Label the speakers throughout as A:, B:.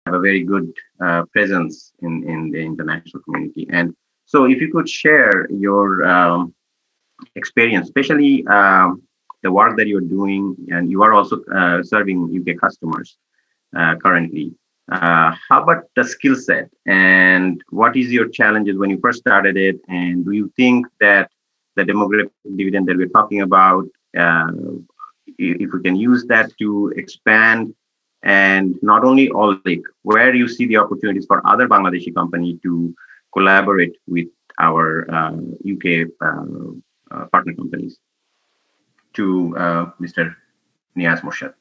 A: have a very good presence in the international community. And so if you could share your experience, especially the work that you're doing, and you are also serving UK customers currently. How about the skill set, and what is your challenges when you first started it? And do you think that the demographic dividend that we're talking about, if we can use that to expand, and not only Aldic, where you see the opportunities for other Bangladeshi companies to collaborate with our UK partner companies? To Mr. Niaz Murshad.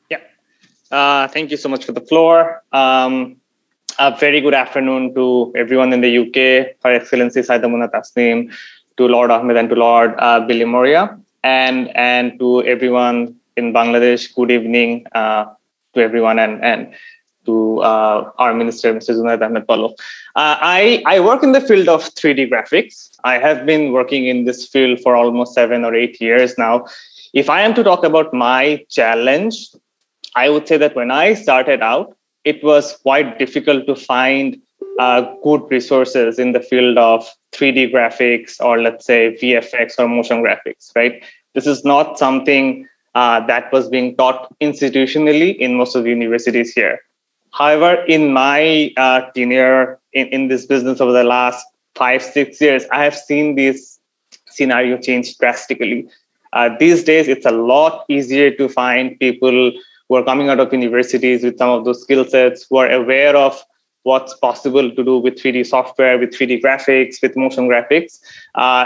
B: Yeah, thank you so much for the floor. A very good afternoon to everyone in the UK, Her Excellency Saidamuna Tasneem, to Lord Ahmed and to Lord Billy Moria, and to everyone in Bangladesh. Good evening to everyone, and to our Minister, Mr. Junaid Ahmed Pallov. I work in the field of 3D graphics. I have been working in this field for almost 7 or 8 years now. If I am to talk about my challenge, I would say that when I started out, it was quite difficult to find good resources in the field of 3D graphics, or let's say VFX or motion graphics, right? This is not something that was being taught institutionally in most of the universities here. However, in my tenure in this business over the last 5-6 years, I have seen this scenario change drastically. These days, it's a lot easier to find people who are coming out of universities with some of those skill sets, who are aware of what's possible to do with 3D software, with 3D graphics, with motion graphics.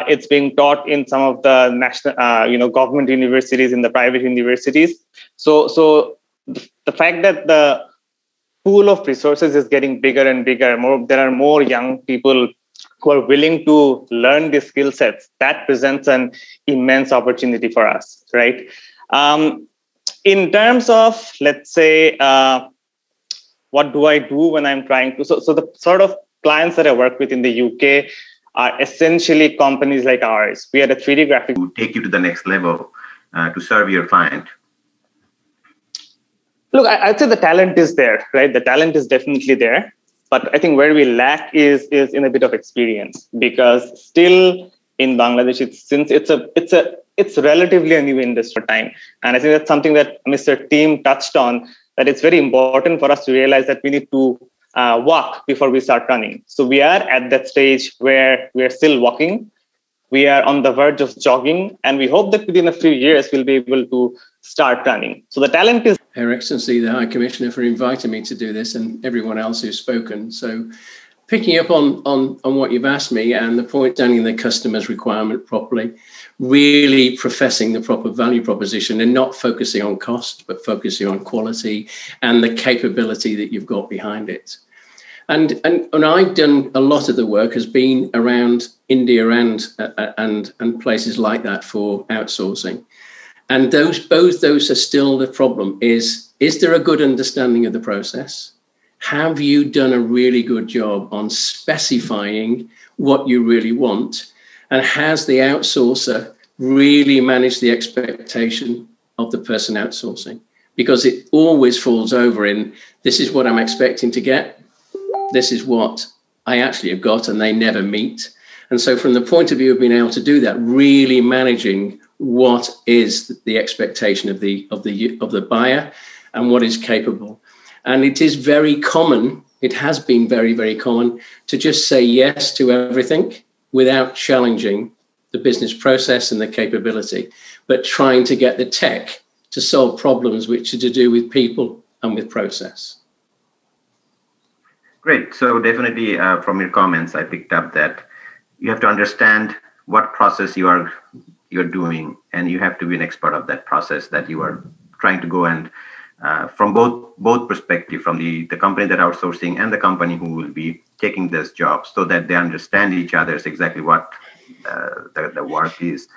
B: It's being taught in some of the national, government universities, in the private universities. So the fact that the pool of resources is getting bigger and bigger, there are more young people who are willing to learn these skill sets, that presents an immense opportunity for us, right? In terms of, let's say, what do I do when I'm trying to, so the sort of clients that I work with in the UK are essentially companies like ours. We are a 3D graphic.
A: To take you to the next level to serve your client.
B: Look, I'd say the talent is there, right? The talent is definitely there. But I think where we lack is in a bit of experience, because still in Bangladesh, since it's relatively a new industry time. And I think that's something that Mr. Team touched on, that it's very important for us to realize that we need to walk before we start running. So we are at that stage where we are still walking. We are on the verge of jogging, and we hope that within a few years, we'll be able to start running. So the talent is...
C: Her Excellency, the High Commissioner, for inviting me to do this, and everyone else who's spoken. So picking up on what you've asked me, and the point, understanding the customer's requirement properly, really professing the proper value proposition and not focusing on cost, but focusing on quality and the capability that you've got behind it. And I've done a lot of the work has been around India and places like that for outsourcing. And both those are still the problem. Is there a good understanding of the process? Have you done a really good job on specifying what you really want? And has the outsourcer really managed the expectation of the person outsourcing? Because it always falls over in, this is what I'm expecting to get. This is what I actually have got, and they never meet. And so from the point of view of being able to do that, really managing what is the expectation of the buyer and what is capable. And it is very common, it has been very, very common to just say yes to everything without challenging the business process and the capability, but trying to get the tech to solve problems which are to do with people and with process.
A: Great. So definitely from your comments, I picked up that you have to understand what process you're doing, and you have to be an expert of that process that you are trying to go, and from both perspective, from the company that outsourcing and the company who will be taking this job, so that they understand each other's exactly what the work is.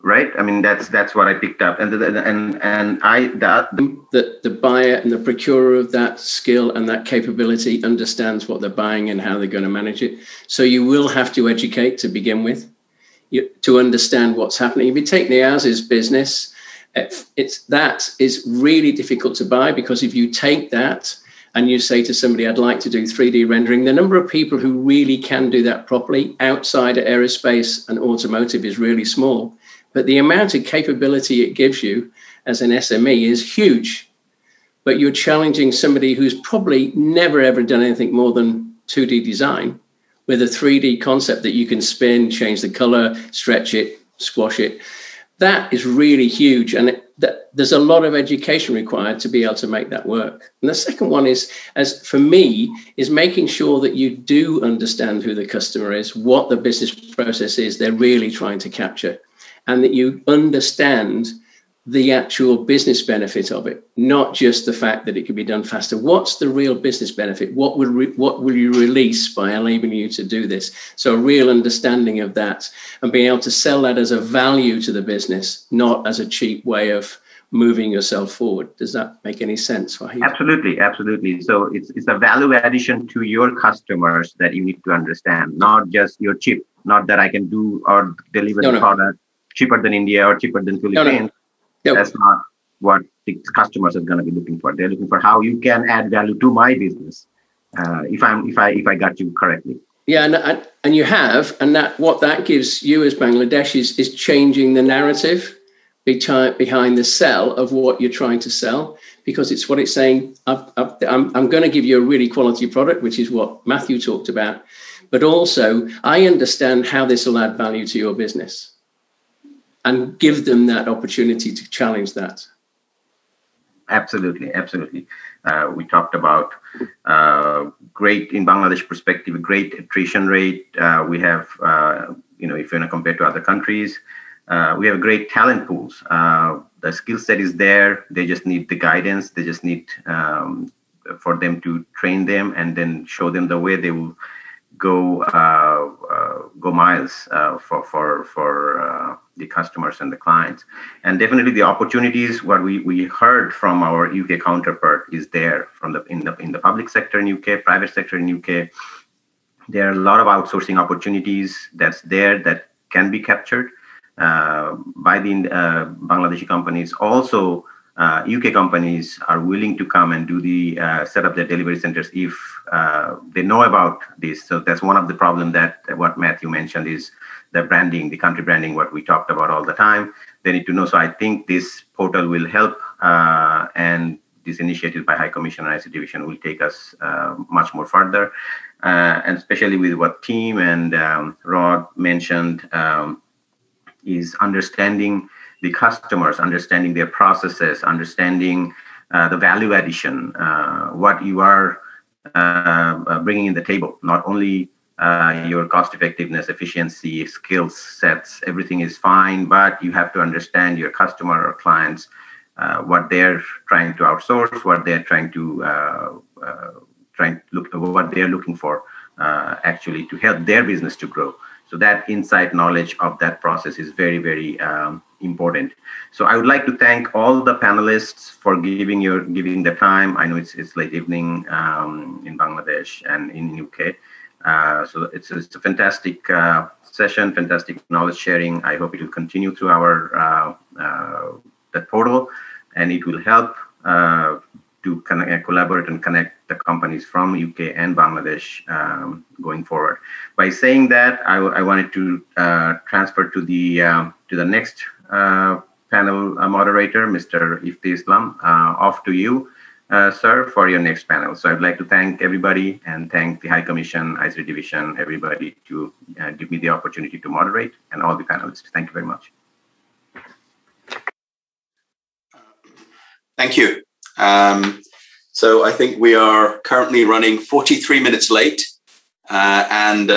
A: Right. I mean, that's what I picked up, and
C: the buyer and the procurer of that skill and that capability understands what they're buying and how they're going to manage it. So you will have to educate to begin with, to understand what's happening. If you take Niaz's business, that is really difficult to buy, because if you take that and you say to somebody, I'd like to do 3D rendering, the number of people who really can do that properly outside of aerospace and automotive is really small. But the amount of capability it gives you as an SME is huge. But you're challenging somebody who's probably never, ever done anything more than 2D design with a 3D concept that you can spin, change the color, stretch it, squash it. That is really huge. And there's a lot of education required to be able to make that work. And the second one is, as for me, is making sure that you do understand who the customer is, what the business process is they're really trying to capture, and that you understand the actual business benefit of it, not just the fact that it can be done faster. What's the real business benefit? What will you release by enabling you to do this? So a real understanding of that and being able to sell that as a value to the business, not as a cheap way of moving yourself forward. Does that make any sense, Wahid?
A: Absolutely, absolutely. So it's a value addition to your customers that you need to understand, not just your cheap, not that I can do or deliver the product cheaper than India or cheaper than Philippines. That's not what the customers are going to be looking for. They're looking for how you can add value to my business. If I got you correctly.
C: Yeah, and you have, and that what that gives you as Bangladesh is changing the narrative behind the sell of what you're trying to sell, because it's what it's saying. I'm going to give you a really quality product, which is what Matthew talked about, but also I understand how this will add value to your business. And give them that opportunity to challenge that.
A: Absolutely, absolutely. We talked about great, in Bangladesh perspective, great attrition rate. We have, if you want to compare to other countries, we have great talent pools. The skill set is there. They just need the guidance. They just need for them to train them and then show them the way. They will go miles for the customers and the clients. And definitely the opportunities, what we heard from our UK counterpart is there from in the public sector in UK, private sector in UK. There are a lot of outsourcing opportunities that's there that can be captured by the Bangladeshi companies. Also, UK companies are willing to come and do the set up their delivery centers if they know about this. So that's one of the problems that what Matthew mentioned is the branding, the country branding, what we talked about all the time. They need to know. So I think this portal will help, and this initiative by High Commission and IC Division will take us much more further, and especially with what Team and Rod mentioned is understanding the customers, understanding their processes, understanding the value addition, what you are bringing in the table, not only your cost effectiveness, efficiency, skills sets, everything is fine, but you have to understand your customer or clients, what they're trying to outsource, what they're trying to what they're looking for actually to help their business to grow. So that insight knowledge of that process is very, very important. So I would like to thank all the panelists for giving the time. I know it's late evening in Bangladesh and in UK. So it's a fantastic session, fantastic knowledge sharing. I hope it will continue through our that portal, and it will help to collaborate and connect the companies from UK and Bangladesh going forward. By saying that, I wanted to transfer to the next panel moderator, Mr. Ifti Islam. Off to you, sir, for your next panel. So I'd like to thank everybody and thank the High Commission, IC Division, everybody to give me the opportunity to moderate, and all the panelists. Thank you very much.
D: Thank you. So I think we are currently running 43 minutes late, and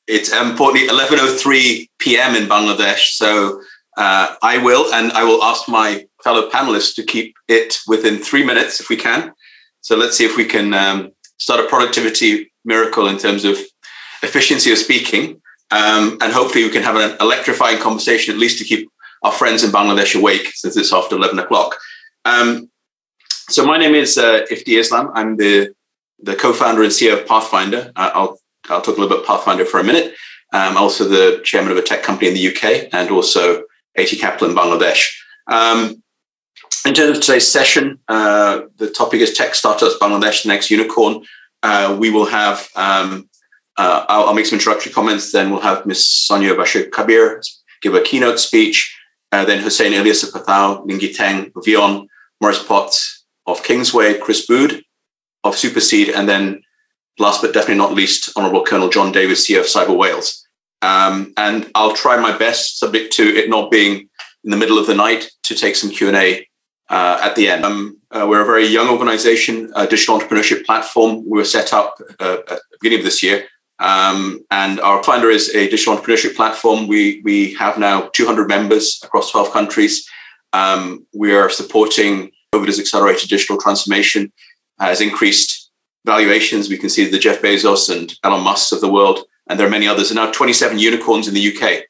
D: it's importantly 11:03 p.m. in Bangladesh. So I will ask my fellow panelists to keep it within 3 minutes if we can. So let's see if we can start a productivity miracle in terms of efficiency of speaking, and hopefully we can have an electrifying conversation, at least to keep our friends in Bangladesh awake, since it's after 11 o'clock. So my name is Ifti Islam. I'm the co-founder and CEO of Pathfinder. I'll talk a little bit about Pathfinder for a minute. I'm also the chairman of a tech company in the UK and also AT Capital in Bangladesh. In terms of today's session, the topic is Tech Startups Bangladesh, the Next Unicorn. We will have, I'll make some introductory comments, then we'll have Ms. Sonia Bashir-Kabir give a keynote speech, then Hussein Ilyas of Pathao, Lingi Teng of Vion, Maurice Potts of Kingsway, Chris Bood of Superseed, and then last but definitely not least, Honourable Colonel John Davis, CEO of Cyber Wales. And I'll try my best, subject to it not being in the middle of the night, to take some Q&A at the end. We're a very young organization, a digital entrepreneurship platform. We were set up at the beginning of this year. And our founder is a digital entrepreneurship platform. We have now 200 members across 12 countries. We are supporting COVID has accelerated digital transformation, has increased valuations. We can see the Jeff Bezos and Elon Musk of the world, and there are many others. There are now 27 unicorns in the UK.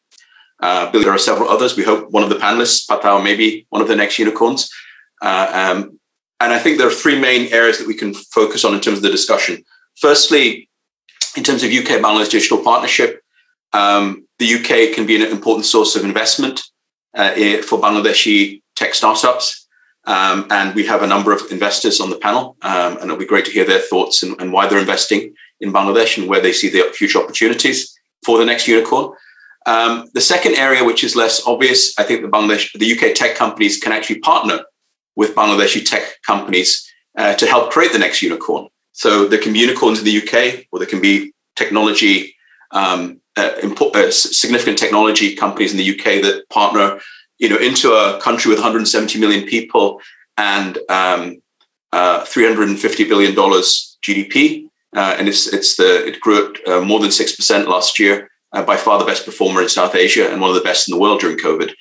D: There are several others. We hope one of the panelists, Pathao, may be one of the next unicorns. And I think there are three main areas that we can focus on in terms of the discussion. Firstly, in terms of UK-Bangladesh digital partnership, the UK can be an important source of investment for Bangladeshi tech startups. And we have a number of investors on the panel, and it'll be great to hear their thoughts and why they're investing in Bangladesh and where they see the future opportunities for the next unicorn. The second area, which is less obvious, I think the UK tech companies can actually partner with Bangladeshi tech companies to help create the next unicorn. So there can be unicorns in the UK, or there can be technology, significant technology companies in the UK that partner, into a country with 170 million people and $350 billion GDP, and it grew at more than 6% last year. By far the best performer in South Asia and one of the best in the world during COVID.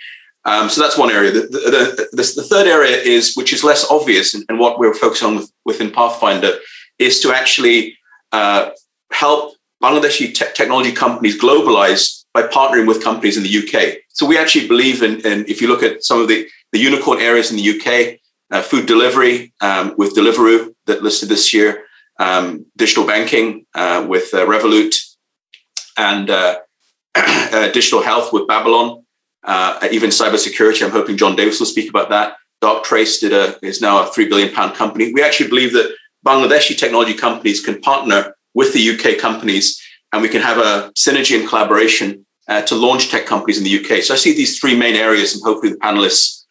D: So that's one area. The third area is, which is less obvious, and what we're focusing on within Pathfinder, is to actually help Bangladeshi technology companies globalize by partnering with companies in the UK. So we actually believe in if you look at some of the unicorn areas in the UK, food delivery with Deliveroo that listed this year, digital banking with Revolut, and digital health with Babylon, even cybersecurity. I'm hoping John Davis will speak about that. Darktrace is now a £3 billion company. We actually believe that Bangladeshi technology companies can partner with the UK companies, and we can have a synergy and collaboration to launch tech companies in the UK. So I see these three main areas, and hopefully the panelists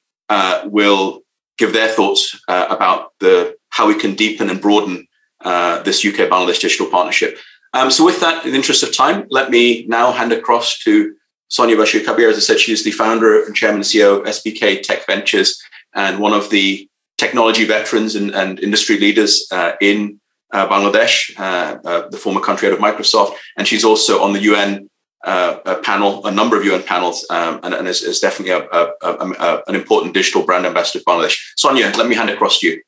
D: will give their thoughts about how we can deepen and broaden this UK-Bangladesh digital partnership. So with that, in the interest of time, let me now hand across to Sonia Bashir-Kabir. As I said, she is the founder and chairman and CEO of SBK Tech Ventures and one of the technology veterans and industry leaders in Bangladesh, the former country head of Microsoft. And she's also on the UN panel, a number of UN panels, and is definitely an important digital brand ambassador for Bangladesh. Sonia, let me hand it across to you.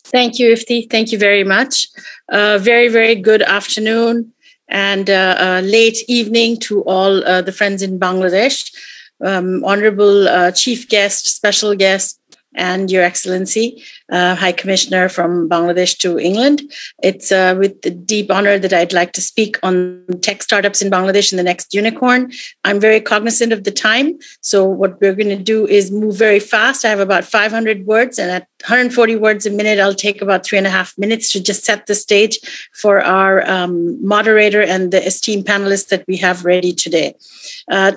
E: Thank you, Ifti. Thank you very much. Very, very good afternoon and late evening to all the friends in Bangladesh. Honorable Chief Guest, Special Guest, and Your Excellency, High Commissioner from Bangladesh to England. It's with the deep honor that I'd like to speak on tech startups in Bangladesh and the next unicorn. I'm very cognizant of the time. So what we're going to do is move very fast. I have about 500 words, and at 140 words a minute, I'll take about 3.5 minutes to just set the stage for our moderator and the esteemed panelists that we have ready today.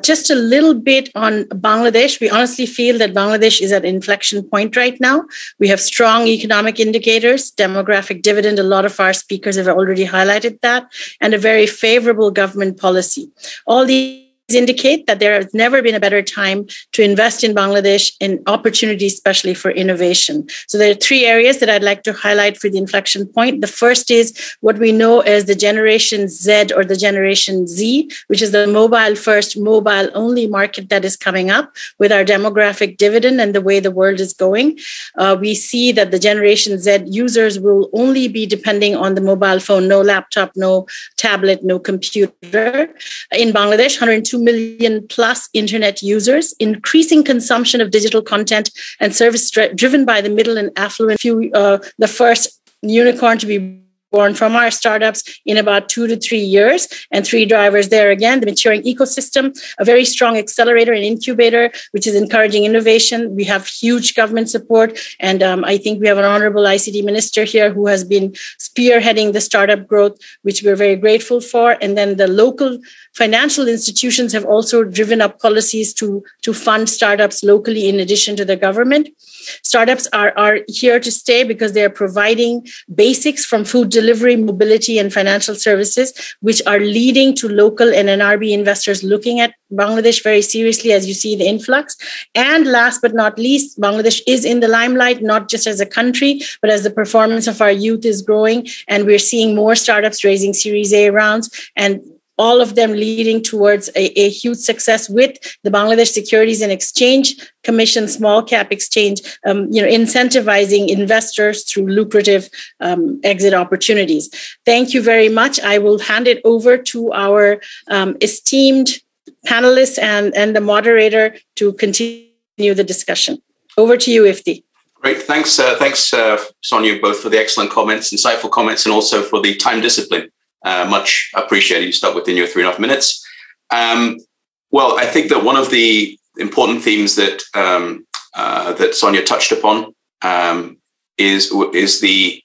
E: Just a little bit on Bangladesh. We honestly feel that Bangladesh is at an inflection point right now. We have strong economic indicators, demographic dividend. A lot of our speakers have already highlighted that, and a very favorable government policy. All these indicate that there has never been a better time to invest in Bangladesh in opportunities, especially for innovation. So there are three areas that I'd like to highlight for the inflection point. The first is what we know as the Generation Z or the Generation Z, which is the mobile-first, mobile-only market that is coming up with our demographic dividend and the way the world is going. We see that the Generation Z users will only be depending on the mobile phone, no laptop, no tablet, no computer. In Bangladesh, 102 million plus internet users, increasing consumption of digital content and service driven by the middle and affluent few, the first unicorn to be born from our startups in about 2 to 3 years. And 3 drivers there again: the maturing ecosystem, a very strong accelerator and incubator, which is encouraging innovation. We have huge government support. And I think we have an honorable ICT minister here who has been spearheading the startup growth, which we're very grateful for. And then the local financial institutions have also driven up policies to fund startups locally in addition to the government. Startups are here to stay because they are providing basics from food delivery, mobility, and financial services, which are leading to local and NRB investors looking at Bangladesh very seriously, as you see the influx. And last but not least, Bangladesh is in the limelight, not just as a country, but as the performance of our youth is growing. And we're seeing more startups raising Series A rounds, and all of them leading towards a huge success with the Bangladesh Securities and Exchange Commission, small cap exchange, incentivizing investors through lucrative exit opportunities. Thank you very much. I will hand it over to our esteemed panelists and the moderator to continue the discussion. Over to you, Ifti.
D: Great. Thanks, Sonia, both for the excellent comments, insightful comments, and also for the time discipline. Much appreciated. You start within your 3.5 minutes. Well, I think that one of the important themes that that Sonia touched upon is the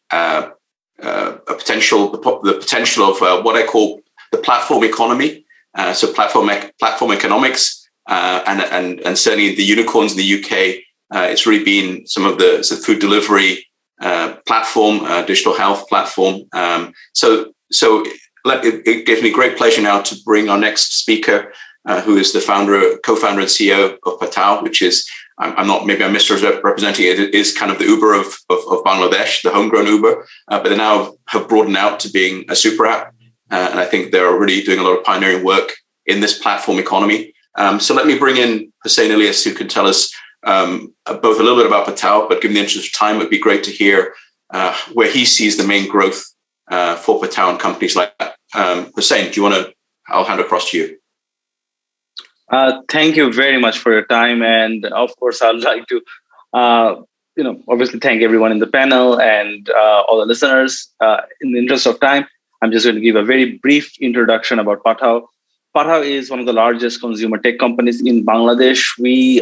D: potential of what I call the platform economy. So platform economics, and certainly the unicorns in the UK. It's really been some of the food delivery platform, digital health platform. So it gives me great pleasure now to bring our next speaker, who is the co-founder and CEO of Patal, which is, I'm misrepresenting it. It is kind of the Uber of Bangladesh, the homegrown Uber, but they now have broadened out to being a super app. And I think they're really doing a lot of pioneering work in this platform economy. So let me bring in Hussein Ilyas, who can tell us both a little bit about Patal, but given the interest of time, it'd be great to hear where he sees the main growth for Patal and companies like that. Hussein, do you want to? I'll hand across to you.
F: Thank you very much for your time, and of course, I'd like to, obviously thank everyone in the panel and all the listeners. In the interest of time, I'm just going to give a very brief introduction about Patal. Patal is one of the largest consumer tech companies in Bangladesh. We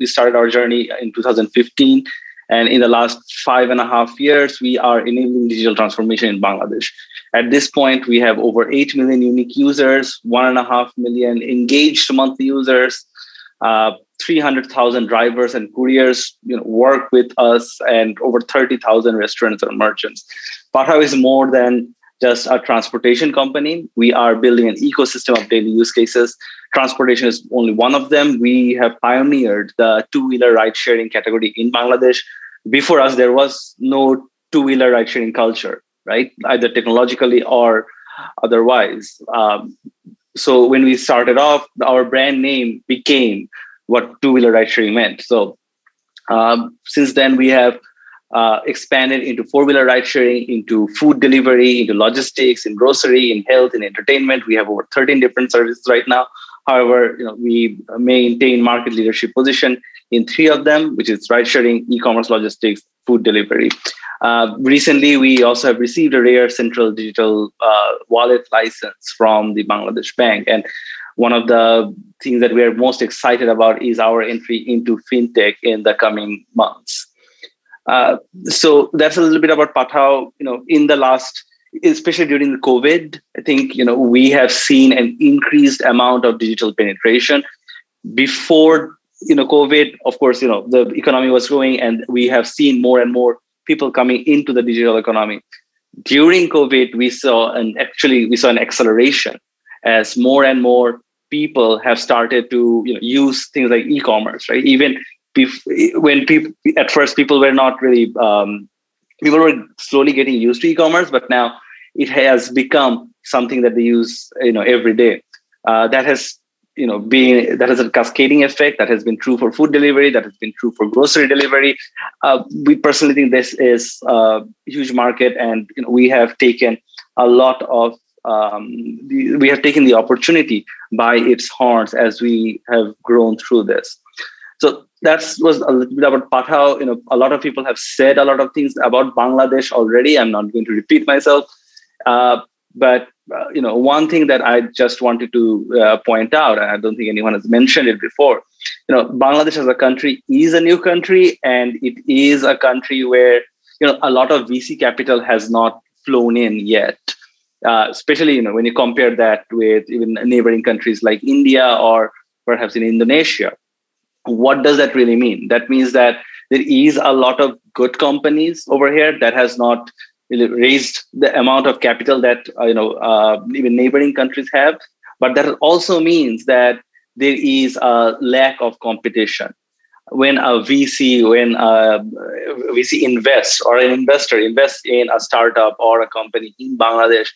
F: started our journey in 2015. And in the last 5.5 years, we are enabling digital transformation in Bangladesh. At this point, we have over 8 million unique users, 1.5 million engaged monthly users, 300,000 drivers and couriers work with us, and over 30,000 restaurants and merchants. Patal is more than just a transportation company. We are building an ecosystem of daily use cases. Transportation is only one of them. We have pioneered the two-wheeler ride-sharing category in Bangladesh. Before us, there was no two-wheeler ride-sharing culture, right? Either technologically or otherwise. So when we started off, our brand name became what two-wheeler ride-sharing meant. So since then, we have expanded into four-wheeler ride-sharing, into food delivery, into logistics, in grocery, in health, in entertainment. We have over 13 different services right now. However, we maintain market leadership position in 3 of them, which is ride-sharing, e-commerce, logistics, food delivery. Recently, we also have received a rare central digital wallet license from the Bangladesh Bank. And one of the things that we are most excited about is our entry into fintech in the coming months. So that's a little bit about Patal. In the last, especially during the COVID, I think we have seen an increased amount of digital penetration. Before COVID, of course, the economy was growing, and we have seen more and more people coming into the digital economy. During COVID, we saw an acceleration as more and more people have started to use things like e-commerce, right? Even when at first people were not really, people were slowly getting used to e-commerce, but now it has become something that they use, every day. That has a cascading effect. That has been true for food delivery. That has been true for grocery delivery. We personally think this is a huge market, and we have taken a lot of we have taken the opportunity by its horns as we have grown through this. So that was a little bit about Pathao. A lot of people have said a lot of things about Bangladesh already. I'm not going to repeat myself. But one thing that I just wanted to point out, and I don't think anyone has mentioned it before, Bangladesh as a country is a new country, and it is a country where a lot of VC capital has not flown in yet. Especially when you compare that with even neighboring countries like India or perhaps in Indonesia. What does that really mean? That means that there is a lot of good companies over here that has not raised the amount of capital that even neighboring countries have. But that also means that there is a lack of competition. When a VC invests, or an investor invests in a startup or a company in Bangladesh,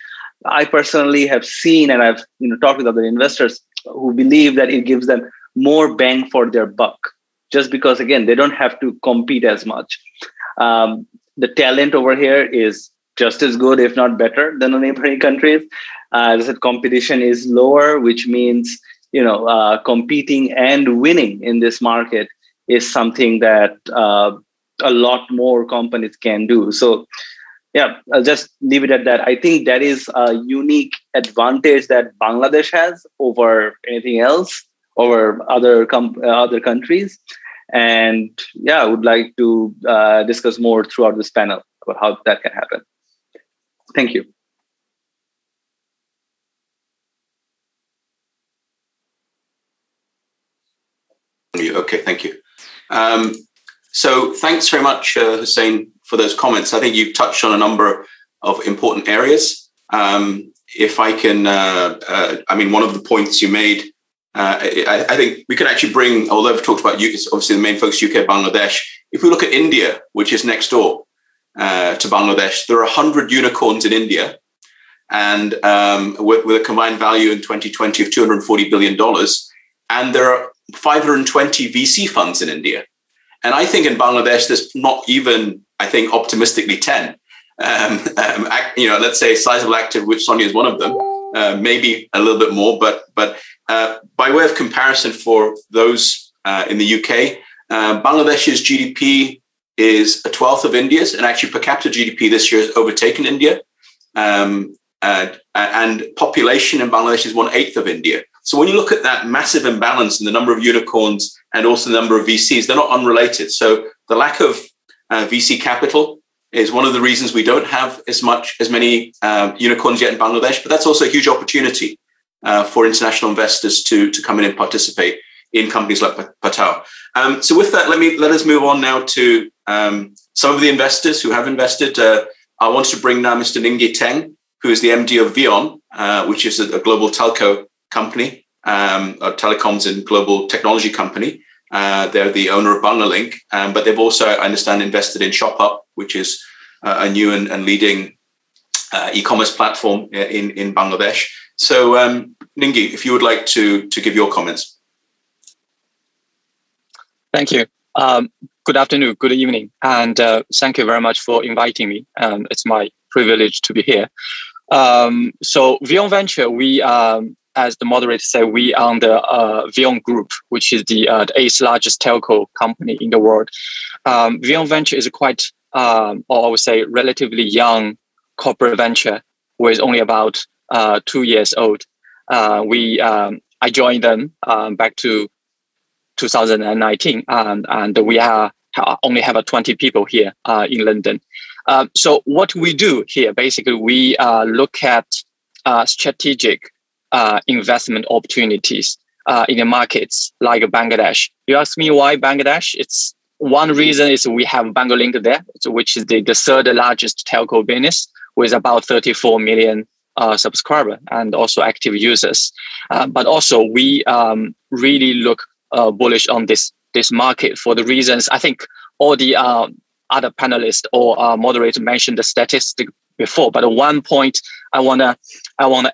F: I personally have seen, and I've talked with other investors who believe that it gives them more bang for their buck, just because, again, they don't have to compete as much. The talent over here is just as good, if not better, than the neighboring countries. As I said, competition is lower, which means competing and winning in this market is something that a lot more companies can do. So, yeah, I'll just leave it at that. I think that is a unique advantage that Bangladesh has over anything else, over other countries. And yeah, I would like to discuss more throughout this panel about how that can happen. Thank you.
D: Okay, thank you. So thanks very much, Hussein, for those comments. I think you've touched on a number of important areas. If I can, one of the points you made, I think we can actually bring, although we've talked about obviously the main focus UK, Bangladesh. If we look at India, which is next door to Bangladesh, there are 100 unicorns in India, and with a combined value in 2020 of $240 billion. And there are 520 VC funds in India. And I think in Bangladesh, there's not even, I think, optimistically 10. Let's say sizable active, which Sonia is one of them, maybe a little bit more. But by way of comparison for those in the UK, Bangladesh's GDP is a 12th of India's, and actually per capita GDP this year has overtaken India. And population in Bangladesh is 1/8 of India. So when you look at that massive imbalance in the number of unicorns and also the number of VCs, they're not unrelated. So the lack of VC capital is one of the reasons we don't have as many unicorns yet in Bangladesh. But that's also a huge opportunity for international investors to come in and participate in companies like Pathao. So with that, let us move on now to some of the investors who have invested. I want to bring now Mr. Ningyi Teng, who is the MD of Vion, which is a global telco company, telecoms and global technology company. They're the owner of Banglalink, but they've also, I understand, invested in ShopUp, which is a new and leading e-commerce platform in Bangladesh. So, Ningyi, if you would like to give your comments.
G: Thank you. Good afternoon, good evening, and thank you very much for inviting me. It's my privilege to be here. So Vion Venture, we, as the moderator said, we are the Vion Group, which is the 8th largest telco company in the world. Vion Venture is quite, or I would say, relatively young corporate venture, with only about 2 years old. I joined them back to 2019, and we only have 20 people here in London. So what we do here, basically, we look at strategic investment opportunities in the markets like Bangladesh. You ask me why Bangladesh? It's one reason is we have Banglalink there, which is the third largest telco business with about 34 million subscribers and also active users. But also we really look bullish on this market for the reasons I think all the other panelists or moderators mentioned the statistic before. But one point I wanna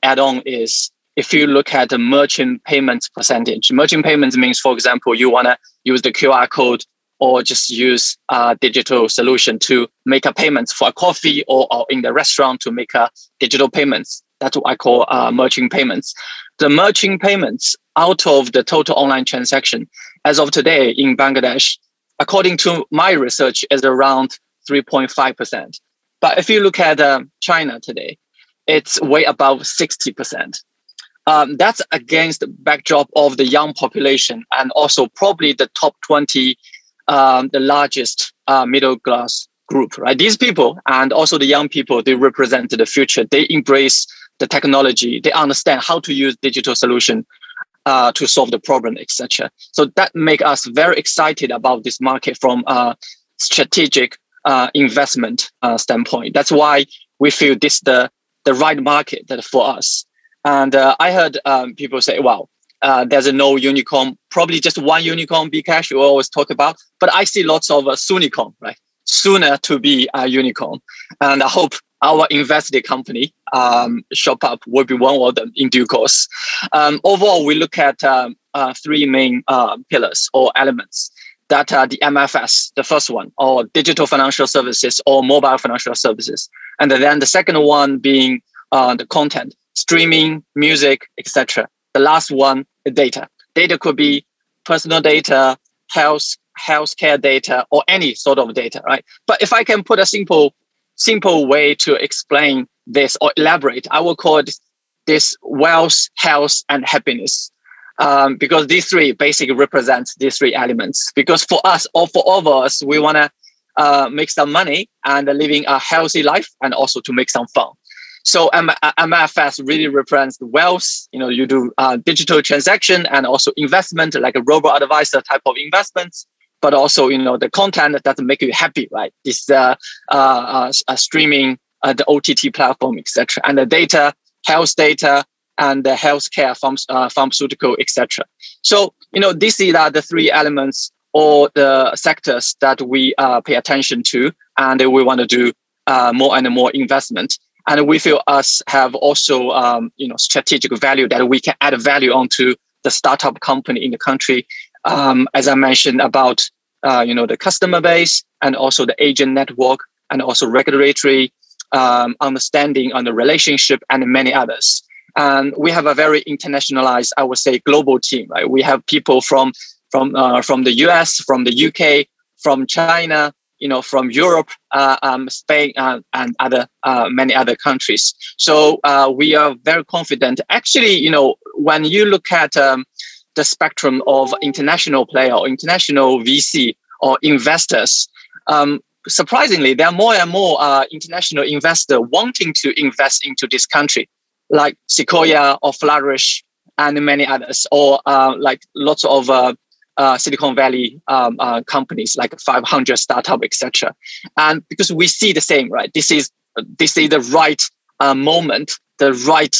G: add on is, if you look at the merchant payments percentage, merchant payments means, for example, you wanna use the QR code or just use a digital solution to make a payment for a coffee or in the restaurant to make a digital payments. That's what I call merchant payments. The merchant payments out of the total online transaction as of today in Bangladesh, according to my research, is around 3.5%. But if you look at China today, it's way above 60%. That's against the backdrop of the young population and also probably the top 20, the largest middle class group, right? These people and also the young people, they represent the future. They embrace the technology. They understand how to use digital solution to solve the problem, etc. So that makes us very excited about this market from a strategic investment standpoint. That's why we feel this the right market for us. And I heard people say, wow, there's no unicorn, probably just one unicorn, bcash we always talk about, but I see lots of soonicorn, right? Sooner to be a unicorn. And I hope our invested company, ShopUp, will be one of them in due course. Overall, we look at three main pillars or elements that are the MFS, the first one, or digital financial services or mobile financial services. And then the second one being the content, streaming, music, etc. The last one, the data. Data could be personal data, healthcare data, or any sort of data, right? But if I can put a simple way to explain this or elaborate, I will call this wealth, health, and happiness. Because these three basically represent these three elements. Because for us, or for all of us, we want to make some money and living a healthy life and also to make some fun. So MFS really represents the wealth. You do digital transaction and also investment, like a robo-advisor type of investments, but also, the content that make you happy, right? This streaming, the OTT platform, etc. And the data, health data, and the healthcare, pharmaceutical, etc. So, these are the three elements or the sectors that we pay attention to, and we want to do more and more investment. And we feel us have also, strategic value that we can add value onto the startup company in the country. As I mentioned about, the customer base and also the agent network and also regulatory understanding on the relationship and many others. And we have a very internationalized, I would say, global team, right? We have people from the US, from the UK, from China, from Europe, Spain, and other many other countries. So we are very confident. Actually, when you look at the spectrum of international player or international VC or investors, surprisingly, there are more and more international investors wanting to invest into this country, like Sequoia or Flourish and many others, or like lots of Silicon Valley companies like 500 startup, etc. And because we see the same, right? This is the right moment, the right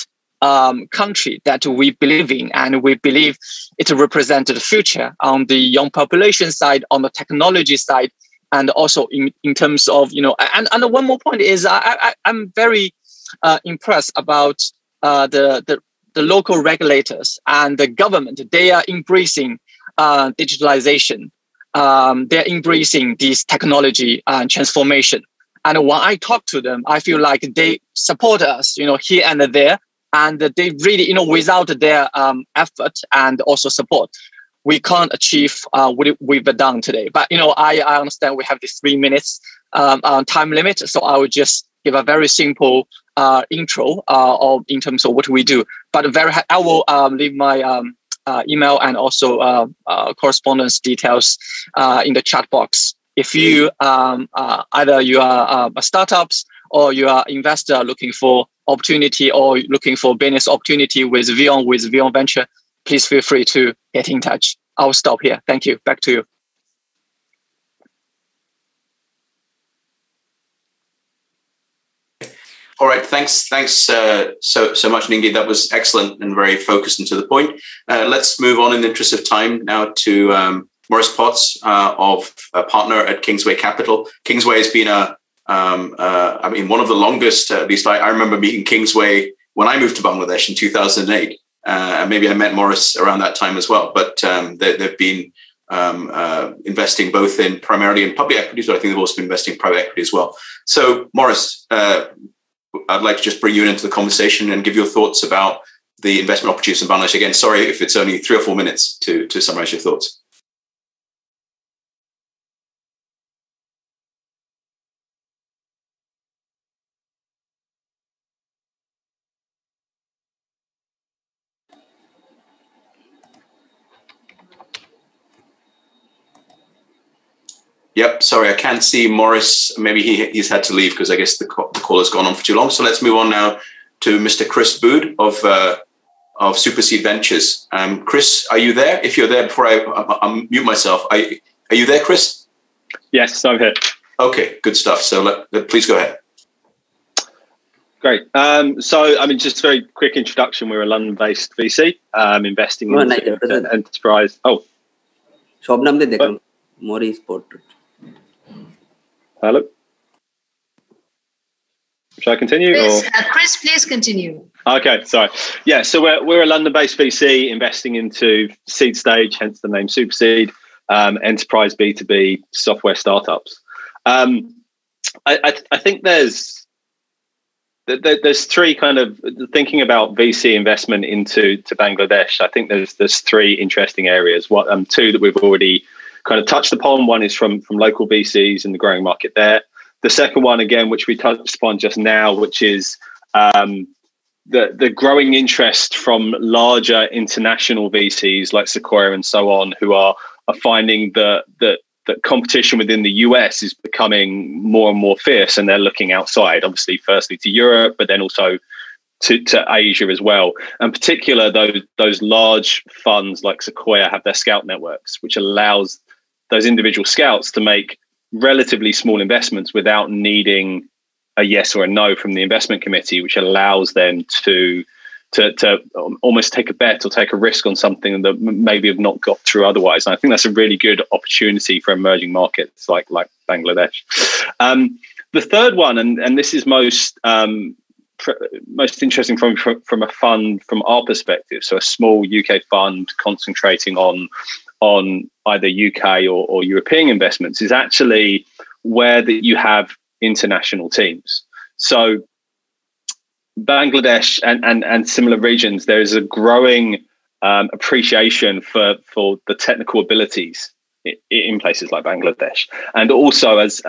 G: country that we believe in, and we believe it represents the future on the young population side, on the technology side, and also in terms of And one more point is I'm very impressed about the local regulators and the government. They are embracing digitalization. They're embracing this technology transformation. And when I talk to them, I feel like they support us, here and there. And they really, without their effort and also support, we can't achieve what we've done today. But, I understand we have this 3 minutes time limit. So I will just give a very simple intro in terms of what we do. But I will leave my email and also correspondence details in the chat box. If you either you are startups or you are investor looking for opportunity or looking for business opportunity with Vion Venture, please feel free to get in touch. I'll stop here. Thank you. Back to you.
D: All right, thanks so much, Ningi. That was excellent and very focused and to the point. Let's move on in the interest of time now to Maurice Potts, of a partner at Kingsway Capital. Kingsway has been one of the longest. At least I remember meeting Kingsway when I moved to Bangladesh in 2008. Maybe I met Maurice around that time as well. But they've been investing both primarily in public equities, but I think they've also been investing in private equity as well. So, Maurice, I'd like to just bring you into the conversation and give your thoughts about the investment opportunities in Bangladesh. Again, sorry if it's only 3 or 4 minutes to summarize your thoughts. Yep, sorry, I can't see Morris. Maybe he's had to leave because I guess the call has gone on for too long. So let's move on now to Mr. Chris Bood of Superseed Ventures. Chris, are you there? If you're there, before I mute myself, are you there, Chris?
H: Yes, I'm here.
D: Okay, good stuff. So please go ahead.
H: Great. So, I mean, just a very quick introduction. We're a London-based VC investing in enterprise. Oh.
I: Morris portrait.
H: Hello. Shall I continue?
J: Chris, please continue.
H: Okay, sorry. Yeah, so we're a London-based VC investing into seed stage, hence the name Superseed, enterprise B2B software startups. I think there's 3 kind of thinking about VC investment into Bangladesh. I think there's 3 interesting areas. 2 that we've already kind of touched upon. One is from local VCs in the growing market there. The second one, again, which we touched upon just now, which is the growing interest from larger international VCs like Sequoia and so on, who are finding that competition within the US is becoming more and more fierce, and they're looking outside, obviously, firstly to Europe, but then also to Asia as well. And particular, those large funds like Sequoia have their scout networks, which allows those individual scouts to make relatively small investments without needing a yes or a no from the investment committee, which allows them to almost take a bet or take a risk on something that maybe have not got through otherwise. And I think that's a really good opportunity for emerging markets like Bangladesh. The third one, and this is most interesting from a fund from our perspective, so a small UK fund concentrating on either UK or European investments, is actually where that you have international teams. So Bangladesh and similar regions, there is a growing appreciation for the technical abilities in places like Bangladesh. And also, as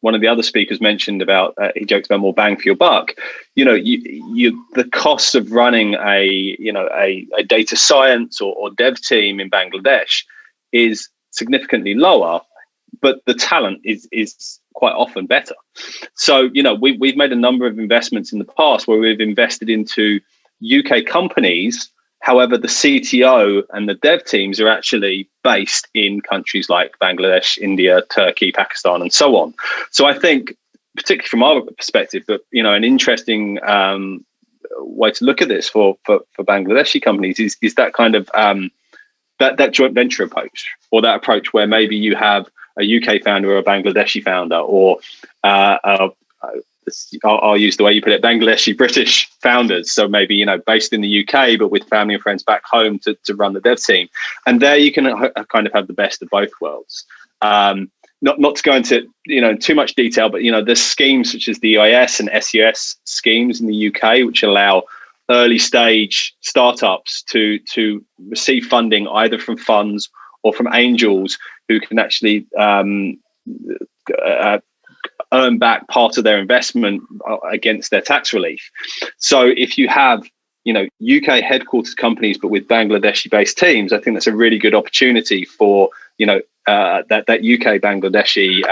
H: one of the other speakers mentioned about, he joked about more bang for your buck. The cost of running a data science or dev team in Bangladesh is significantly lower, but the talent is quite often better. So, we've made a number of investments in the past where we've invested into UK companies. However, the CTO and the dev teams are actually based in countries like Bangladesh, India, Turkey, Pakistan, and so on. So I think, particularly from our perspective, that an interesting way to look at this for Bangladeshi companies is that kind of that joint venture approach, or that approach where maybe you have a UK founder or a Bangladeshi founder, or I'll use the way you put it, Bangladeshi British founders. So maybe, based in the UK, but with family and friends back home to run the dev team. And there you can kind of have the best of both worlds. Not to go into, too much detail, but, there's schemes such as the EIS and SUS schemes in the UK, which allow early stage startups to receive funding either from funds or from angels who can actually earn back part of their investment against their tax relief. So if you have, UK headquartered companies, but with Bangladeshi based teams, I think that's a really good opportunity for, that UK Bangladeshi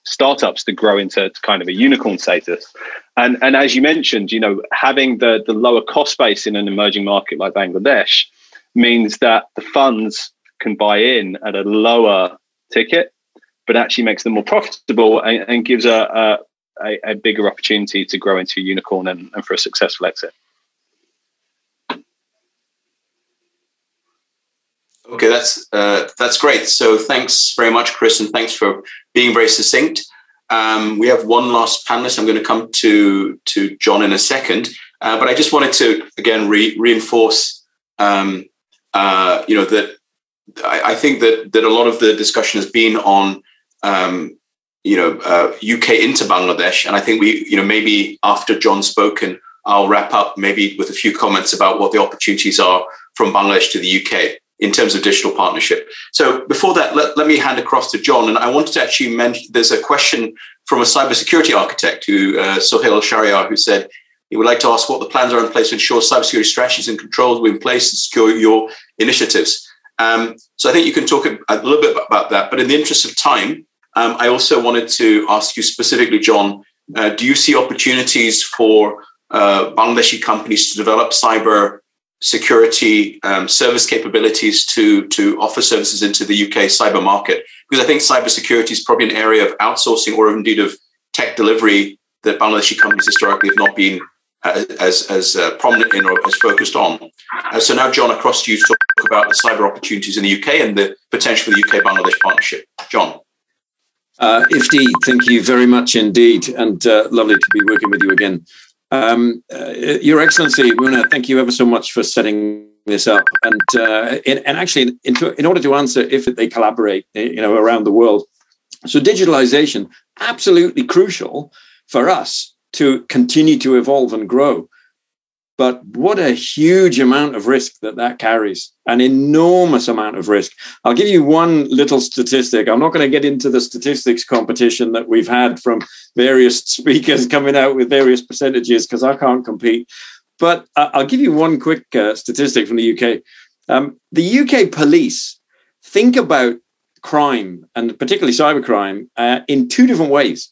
H: startups to grow into kind of a unicorn status. And as you mentioned, having the lower cost base in an emerging market like Bangladesh means that the funds can buy in at a lower ticket, but actually makes them more profitable and gives a bigger opportunity to grow into a unicorn and for a successful exit.
D: Okay, that's great. So thanks very much, Chris, and thanks for being very succinct. We have one last panelist. I'm going to come to John in a second, but I just wanted to again reinforce, that I think that a lot of the discussion has been on UK into Bangladesh. And I think maybe after John's spoken, I'll wrap up maybe with a few comments about what the opportunities are from Bangladesh to the UK in terms of digital partnership. So before that, let me hand across to John. And I wanted to actually mention, there's a question from a cybersecurity architect, Sohail Shariar, who said he would like to ask what the plans are in place to ensure cybersecurity strategies and controls will be in place to secure your initiatives. So I think you can talk a little bit about that. But in the interest of time, I also wanted to ask you specifically, John, do you see opportunities for Bangladeshi companies to develop cyber security service capabilities to offer services into the UK cyber market? Because I think cybersecurity is probably an area of outsourcing or indeed of tech delivery that Bangladeshi companies historically have not been as prominent in or as focused on. So now, John, across to you to talk about the cyber opportunities in the UK and the potential for the UK-Bangladesh partnership. John.
I: Ifti, thank you very much indeed, and lovely to be working with you again. Your Excellency, Muna, thank you ever so much for setting this up. And actually, in order to answer if they collaborate, around the world. So digitalization, absolutely crucial for us to continue to evolve and grow. But what a huge amount of risk that carries, an enormous amount of risk. I'll give you one little statistic. I'm not going to get into the statistics competition that we've had from various speakers coming out with various percentages because I can't compete. But I'll give you one quick statistic from the UK. The UK police think about crime, and particularly cybercrime, in two different ways.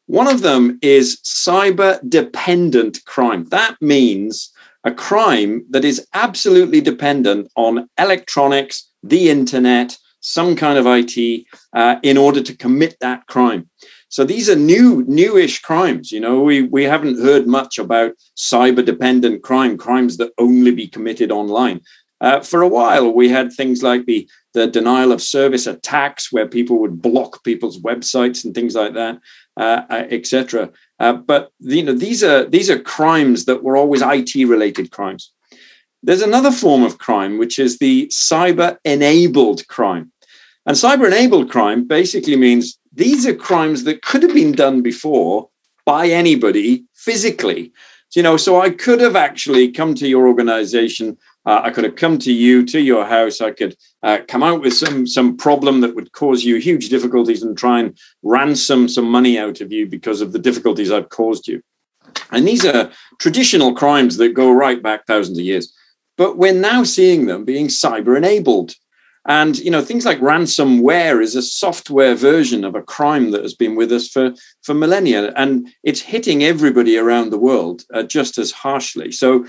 I: One of them is cyber-dependent crime. That means a crime that is absolutely dependent on electronics, the internet, some kind of IT, in order to commit that crime. So these are newish crimes. We haven't heard much about cyber-dependent crimes that only be committed online. For a while, we had things like the denial of service attacks, where people would block people's websites and things like that, etc. But these are crimes that were always IT-related crimes. There's another form of crime, which is the cyber-enabled crime. And cyber-enabled crime basically means these are crimes that could have been done before by anybody physically. So I could have actually come to your organization. I could have come to you, to your house. I could come out with some problem that would cause you huge difficulties and try and ransom some money out of you because of the difficulties I've caused you. And these are traditional crimes that go right back thousands of years. But we're now seeing them being cyber-enabled. And, things like ransomware is a software version of a crime that has been with us for millennia. And it's hitting everybody around the world just as harshly. So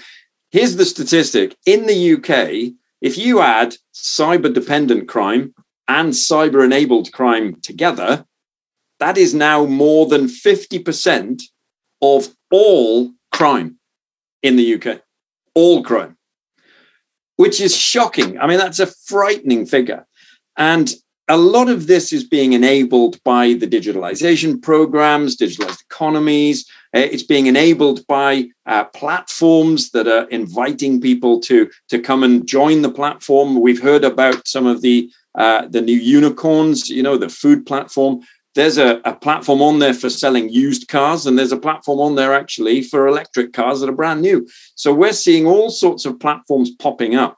I: here's the statistic. In the UK, if you add cyber-dependent crime and cyber-enabled crime together, that is now more than 50% of all crime in the UK. All crime. Which is shocking. I mean, that's a frightening figure. And a lot of this is being enabled by the digitalization programs, digitalized economies. It's being enabled by platforms that are inviting people to come and join the platform. We've heard about some of the new unicorns, the food platform. There's a platform on there for selling used cars, and there's a platform on there actually for electric cars that are brand new. So we're seeing all sorts of platforms popping up.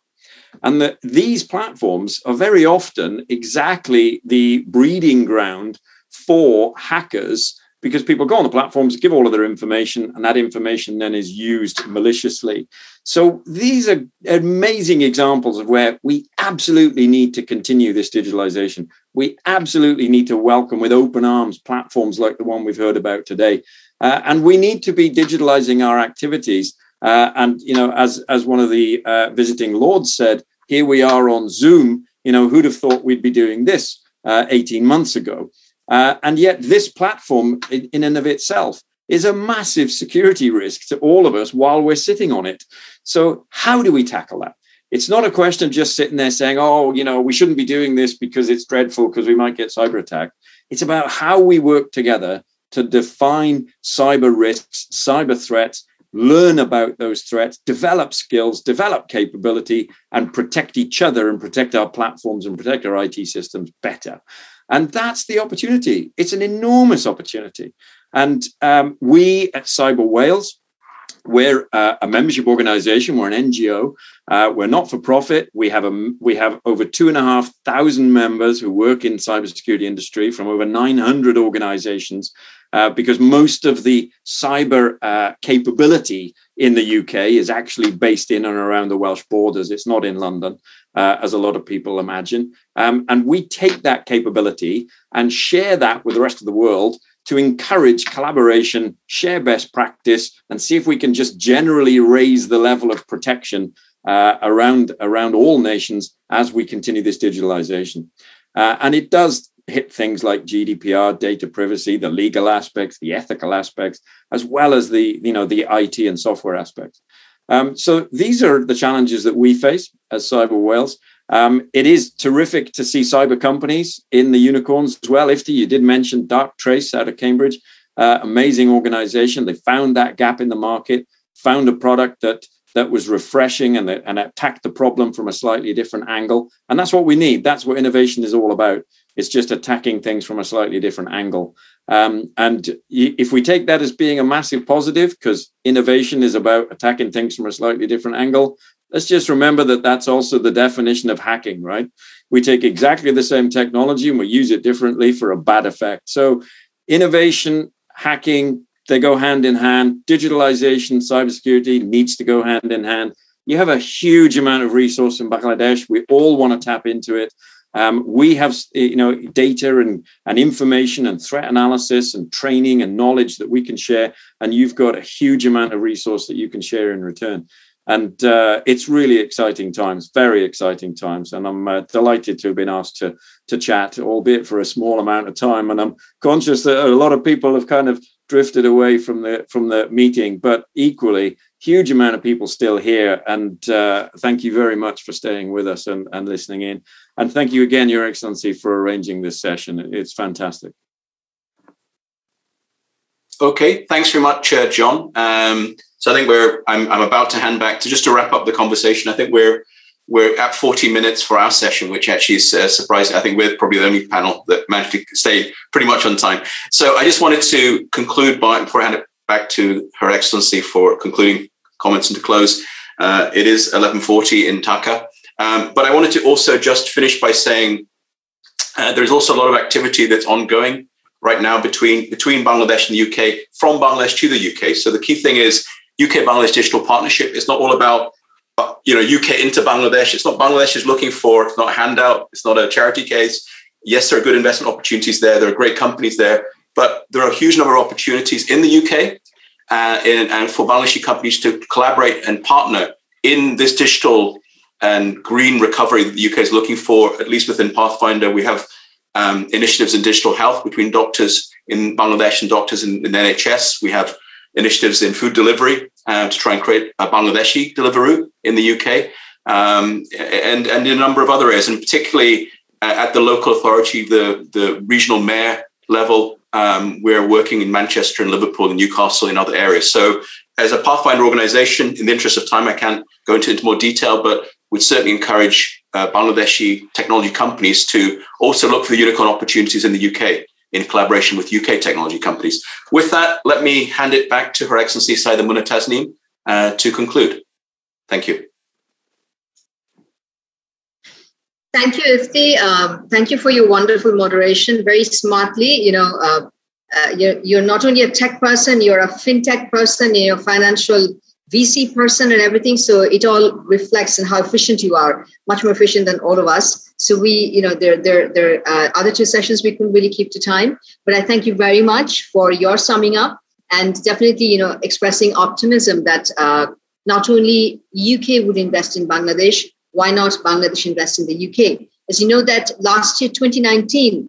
I: And these platforms are very often exactly the breeding ground for hackers, because people go on the platforms, give all of their information, and that information then is used maliciously. So these are amazing examples of where we absolutely need to continue this digitalization. We absolutely need to welcome with open arms platforms like the one we've heard about today. And we need to be digitalizing our activities. As one of the visiting lords said, here we are on Zoom. Who'd have thought we'd be doing this 18 months ago? And yet this platform in and of itself is a massive security risk to all of us while we're sitting on it. So how do we tackle that? It's not a question of just sitting there saying, we shouldn't be doing this because it's dreadful because we might get cyber attacked. It's about how we work together to define cyber risks, cyber threats, learn about those threats, develop skills, develop capability, and protect each other and protect our platforms and protect our IT systems better. And that's the opportunity. It's an enormous opportunity. And we at Cyber Wales, we're a membership organization. We're an NGO. We're not for profit. We have over 2,500 members who work in cybersecurity industry from over 900 organizations, because most of the cyber capability in the UK is actually based in and around the Welsh borders. It's not in London, as a lot of people imagine. And we take that capability and share that with the rest of the world to encourage collaboration, share best practice, and see if we can just generally raise the level of protection around all nations as we continue this digitalization. And it does hit things like GDPR, data privacy, the legal aspects, the ethical aspects, as well as the IT and software aspects. So these are the challenges that we face as Cyber Wales. It is terrific to see cyber companies in the unicorns as well. Ifti, you did mention Darktrace out of Cambridge, amazing organization. They found that gap in the market, found a product that was refreshing and attacked the problem from a slightly different angle. And that's what we need. That's what innovation is all about. It's just attacking things from a slightly different angle. And if we take that as being a massive positive, because innovation is about attacking things from a slightly different angle, let's just remember that that's also the definition of hacking, right? We take exactly the same technology and we use it differently for a bad effect. So innovation, hacking, they go hand in hand. Digitalization, cybersecurity needs to go hand in hand. You have a huge amount of resource in Bangladesh. We all want to tap into it. We have, data and information and threat analysis and training and knowledge that we can share. And you've got a huge amount of resource that you can share in return. And it's really exciting times, very exciting times. And I'm delighted to have been asked to chat, albeit for a small amount of time. And I'm conscious that a lot of people have kind of drifted away from the meeting, but equally, huge amount of people still here. And thank you very much for staying with us and listening in. And thank you again, Your Excellency, for arranging this session. It's fantastic.
D: Okay, thanks very much, John. So I think I'm about to hand back to wrap up the conversation. I think we're at 40 minutes for our session, which actually is surprising. I think we're probably the only panel that managed to stay pretty much on time. So I just wanted to conclude before I hand it back to Her Excellency for concluding comments and to close. It is 11:40 in Dhaka. But I wanted to also just finish by saying there's also a lot of activity that's ongoing right now between Bangladesh and the UK, from Bangladesh to the UK. So the key thing is UK-Bangladesh digital partnership. It's not all about UK into Bangladesh. It's not Bangladesh is looking for. It's not a handout. It's not a charity case. Yes, there are good investment opportunities there. There are great companies there, but there are a huge number of opportunities in the UK and for Bangladeshi companies to collaborate and partner in this digital and green recovery that the UK is looking for. At least within Pathfinder, we have initiatives in digital health between doctors in Bangladesh and doctors in the NHS. We have initiatives in food delivery to try and create a Bangladeshi Deliveroo in the UK, and in a number of other areas, and particularly at the local authority, the regional mayor level. We're working in Manchester and Liverpool and Newcastle and other areas. So as a Pathfinder organization, in the interest of time, I can't go into more detail, but would certainly encourage Bangladeshi technology companies to also look for the unicorn opportunities in the UK in collaboration with UK technology companies. With that, let me hand it back to Her Excellency Saida Muna Tasneem to conclude. Thank you.
J: Thank you, Ifti. Thank you for your wonderful moderation. Very smartly, you're not only a tech person, you're a fintech person, you're a financial VC person and everything. So it all reflects in how efficient you are, much more efficient than all of us. So there are other two sessions we couldn't really keep to time, but I thank you very much for your summing up and definitely, expressing optimism that not only UK would invest in Bangladesh, why not Bangladesh invest in the UK? As you know that last year, 2019,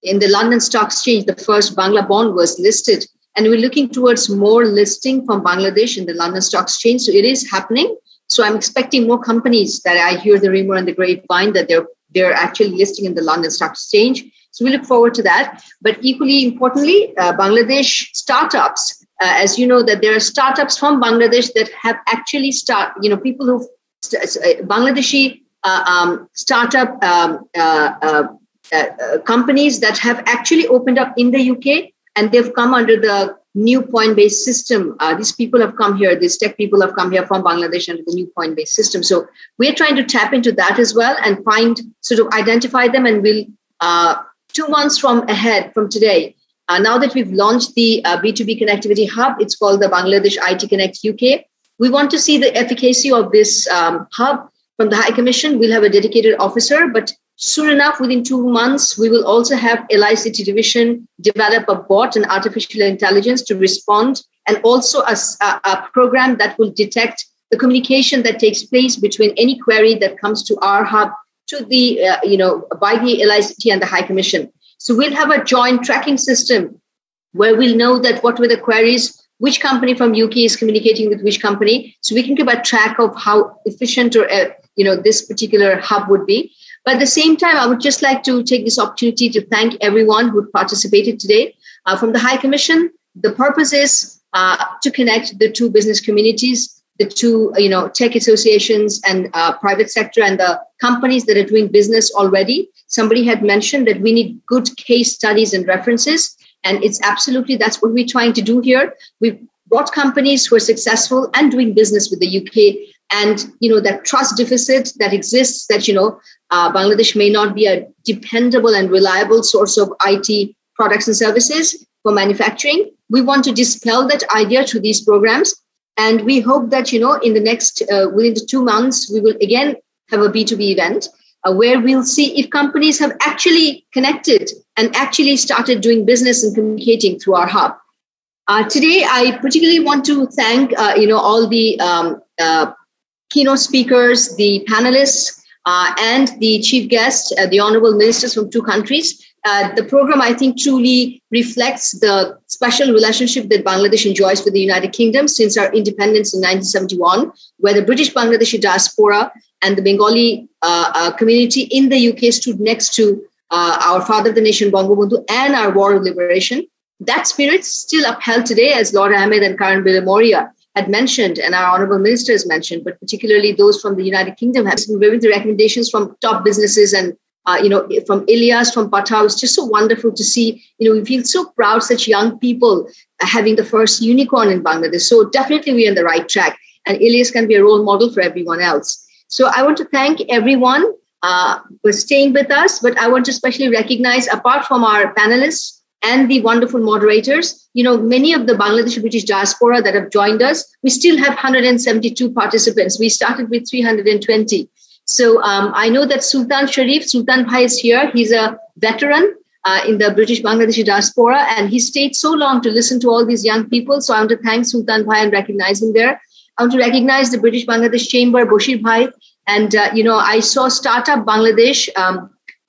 J: in the London Stock Exchange, the first Bangla bond was listed. And we're looking towards more listing from Bangladesh in the London Stock Exchange. So it is happening. So I'm expecting more companies that I hear the rumor and the grapevine that they're actually listing in the London Stock Exchange. So we look forward to that. But equally importantly, Bangladesh startups, as you know, that there are startups from Bangladesh that have actually people who Bangladeshi startup companies that have actually opened up in the UK, and they've come under the new point-based system. These people have come here, these tech people have come here from Bangladesh under the new point-based system. So we're trying to tap into that as well and identify them, and we'll 2 months from today, now that we've launched the B2B Connectivity Hub, it's called the Bangladesh IT Connect UK. We want to see the efficacy of this hub from the High Commission. We'll have a dedicated officer, but soon enough, within 2 months, we will also have LICT division develop a bot and artificial intelligence to respond, and also a program that will detect the communication that takes place between any query that comes to our hub to the, by the LICT and the High Commission. So we'll have a joint tracking system where we'll know that what were the queries, which company from UK is communicating with which company. So we can keep a track of how efficient or, this particular hub would be. But at the same time, I would just like to take this opportunity to thank everyone who participated today. From the High Commission, the purpose is to connect the two business communities, the two, tech associations and private sector and the companies that are doing business already. Somebody had mentioned that we need good case studies and references. And it's absolutely, that's what we're trying to do here. We've brought companies who are successful and doing business with the UK. And, that trust deficit that exists, that, Bangladesh may not be a dependable and reliable source of IT products and services for manufacturing. We want to dispel that idea through these programs. And we hope that, in the next, within the 2 months, we will again have a B2B event where we'll see if companies have actually connected and actually started doing business and communicating through our hub. Today, I particularly want to thank, all the keynote speakers, the panelists, and the chief guests, the honorable ministers from 2 countries. The program, I think, truly reflects the special relationship that Bangladesh enjoys with the United Kingdom since our independence in 1971, where the British Bangladeshi diaspora and the Bengali community in the UK stood next to our father of the nation, Bangabandhu, and our war of liberation. That spirit still upheld today, as Lord Ahmed and Karen Bilamoria had mentioned, and our honorable ministers mentioned, but particularly those from the United Kingdom have been given the recommendations from top businesses and from Ilyas, from Patao. It's just so wonderful to see, we feel so proud, such young people having the first unicorn in Bangladesh. So definitely we're on the right track, and Ilyas can be a role model for everyone else. So I want to thank everyone for staying with us, but I want to especially recognize, apart from our panelists and the wonderful moderators, many of the Bangladeshi British diaspora that have joined us, we still have 172 participants. We started with 320. So I know that Sultan Bhai is here. He's a veteran in the British Bangladeshi diaspora, and he stayed so long to listen to all these young people. So I want to thank Sultan Bhai and recognize him there. I want to recognize the British Bangladesh Chamber, Bashir Bhai. And, I saw Startup Bangladesh,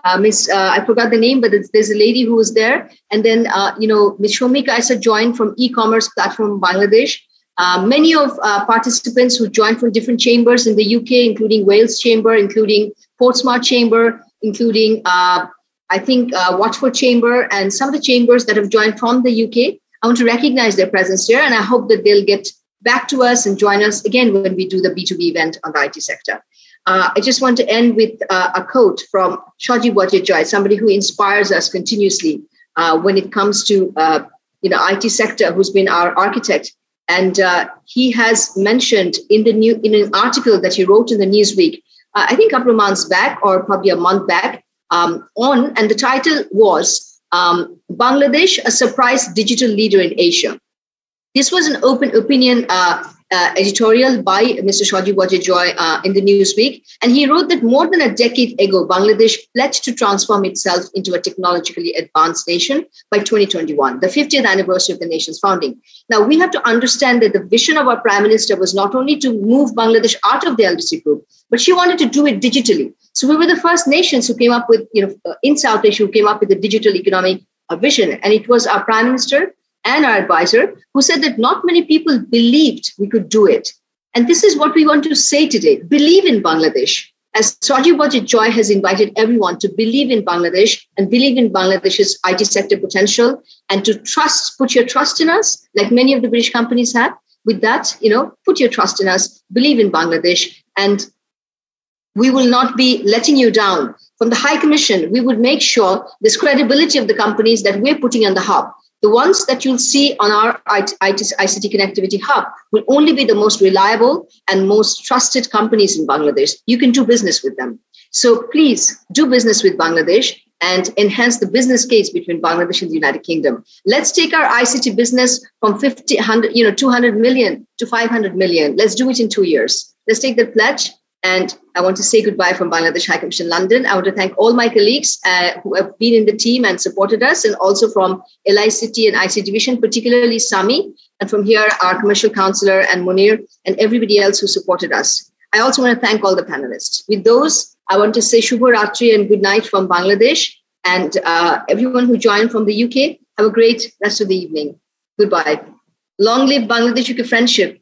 J: I forgot the name, but there's a lady who was there. And then, Ms. Shomika Aisa joined from e-commerce platform Bangladesh. Many of participants who joined from different chambers in the UK, including Wales Chamber, including Portsmouth Chamber, including, Watford Chamber, and some of the chambers that have joined from the UK. I want to recognize their presence here, and I hope that they'll get back to us and join us again when we do the B2B event on the IT sector. I just want to end with a quote from Bishwajit, somebody who inspires us continuously when it comes to IT sector, who's been our architect. And he has mentioned in an article that he wrote in the Newsweek, I think a couple of months back, or probably a month back, and the title was Bangladesh, a surprise digital leader in Asia. This was an open opinion editorial by Mr. Bishwajit Joy in the Newsweek. And he wrote that more than a decade ago, Bangladesh pledged to transform itself into a technologically advanced nation by 2021, the 50th anniversary of the nation's founding. Now, we have to understand that the vision of our Prime Minister was not only to move Bangladesh out of the LDC group, but she wanted to do it digitally. So we were the first nations who came up with, in South Asia, who came up with the digital economic vision. And it was our Prime Minister and our advisor who said that not many people believed we could do it. And this is what we want to say today. Believe in Bangladesh. As Bishwajit Joy has invited everyone to believe in Bangladesh and believe in Bangladesh's IT sector potential, and to put your trust in us, like many of the British companies have. With that, put your trust in us, believe in Bangladesh, and we will not be letting you down. from the High Commission, we would make sure this credibility of the companies that we're putting on the hub, the ones that you'll see on our ICT Connectivity Hub, will only be the most reliable and most trusted companies in Bangladesh. You can do business with them. So please do business with Bangladesh and enhance the business case between Bangladesh and the United Kingdom. Let's take our ICT business from 200 million to 500 million. Let's do it in 2 years. Let's take that pledge. And I want to say goodbye from Bangladesh High Commission London. I want to thank all my colleagues who have been in the team and supported us, and also from LICT and IC Division, particularly Sami, and from here, our commercial counselor and Munir, and everybody else who supported us. I also want to thank all the panelists. With those, I want to say Shubho Ratri and good night from Bangladesh, and everyone who joined from the UK, have a great rest of the evening. Goodbye. Long live Bangladesh UK friendship.